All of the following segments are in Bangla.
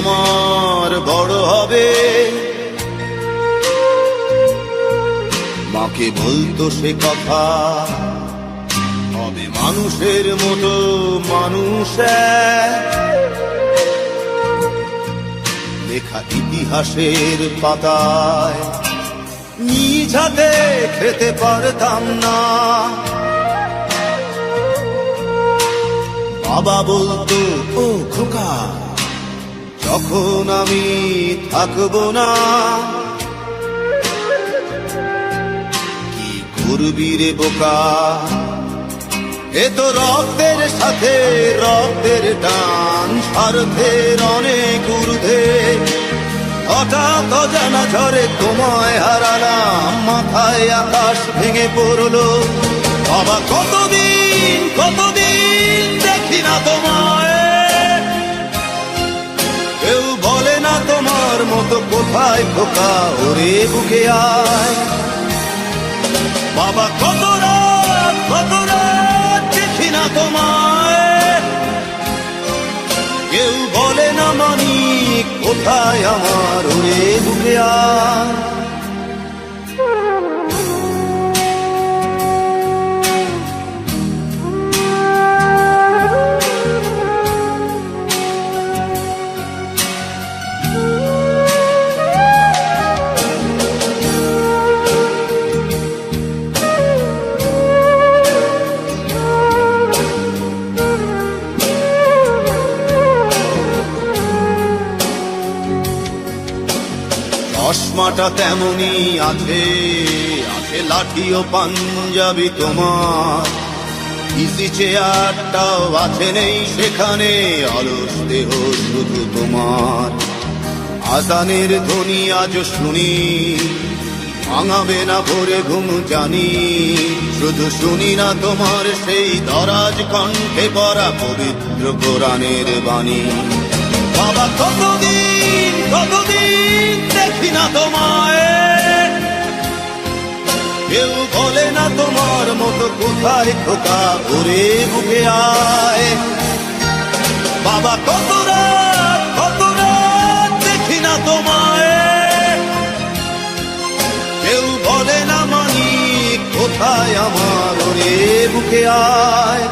আমার বড় হবে। মাকে বলতো সে কথা, হবে মানুষের মতো মানুষ এক। লেখা ইতিহাসের পাতায় নিজ হাতে খেতে পারতাম না। বাবা বলতো, ও খোকা, যখন আমি থাকবো না, কি করবি রে বোকা, এ তো রক্তের সাথে রক্তের টান, স্বার্থের অনেক ঊর্ধ্বে। হঠাৎ অজানা ঝড়ে তোমায় হারালাম, মাথায় আকাশ ভেঙে পড়লো। বাবা কতদিন কতদিন দেখি না তোমায়, কেউ বলে না তোমার মতো কোথায় খোকা, ওরে বুকে আয়। বাবা কত রাত দেখি না তোমায়, কেউ বলে না মানি কোথায় আমার, ওরে বুকে আয়। চশমাটা তেমনি আছে, আছে লাঠি ও পাঞ্জাবি তোমার। ইসি চেয়ারটাও আছে নেই সেখানে, অলস দেহ শুধু তোমার। আজানের ধ্বনি আজ শুনি, ভাঙাবে না ভোরে ঘুম জানি। শুধু শুনি না তোমার সেই দরাজ কণ্ঠে পড়া পবিত্র কোরআনের বাণী। বাবা কতদিন কতদিন দেখি না তোমায়, কেউ বলে না তোমার মতো কোথায় খোকা, ওরে বুকে আয়। বাবা কত রাত দেখি না তোমায়, কেউ বলে না মানি কোথায় আমার, ওরে বুকে আয়।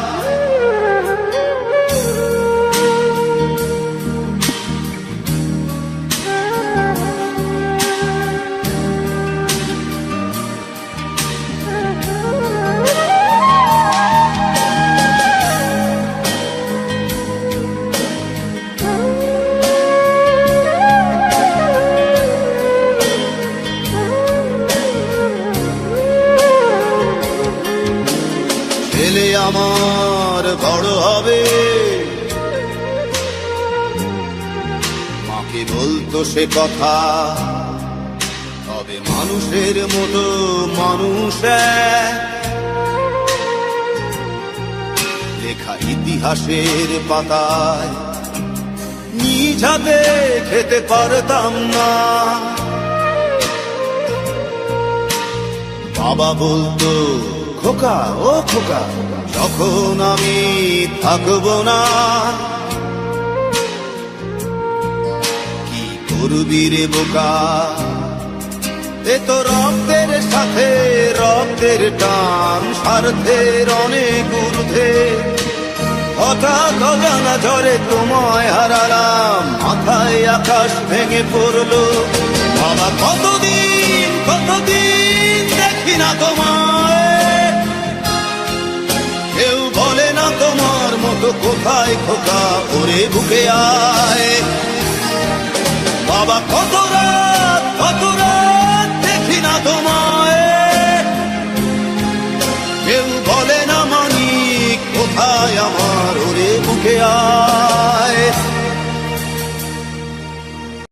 ছেলে আমার বড় হবে, মাকে বলতো সে কথা, হবে মানুষের মতো মানুষ এক। লেখা ইতিহাসের পাতায় নিজ হাতে খেতে পারতাম না। বাবা বলতো, খোকা ও খোকা, যখন আমি থাকবো না, কি করবি রে বোকা, এ তো রক্তের সাথে রক্তের টান, স্বার্থের অনেক ঊর্ধ্বে। হঠাৎ অজানা ঝড়ে তোমায় হারালাম, মাথায় আকাশ ভেঙে পড়লো। বাবা কতদিন কতদিন দেখি না তোমায়, কেউ বলে না তোমার মতো কোথায় খোকা, ওরে বুকে আয়। বাবা কত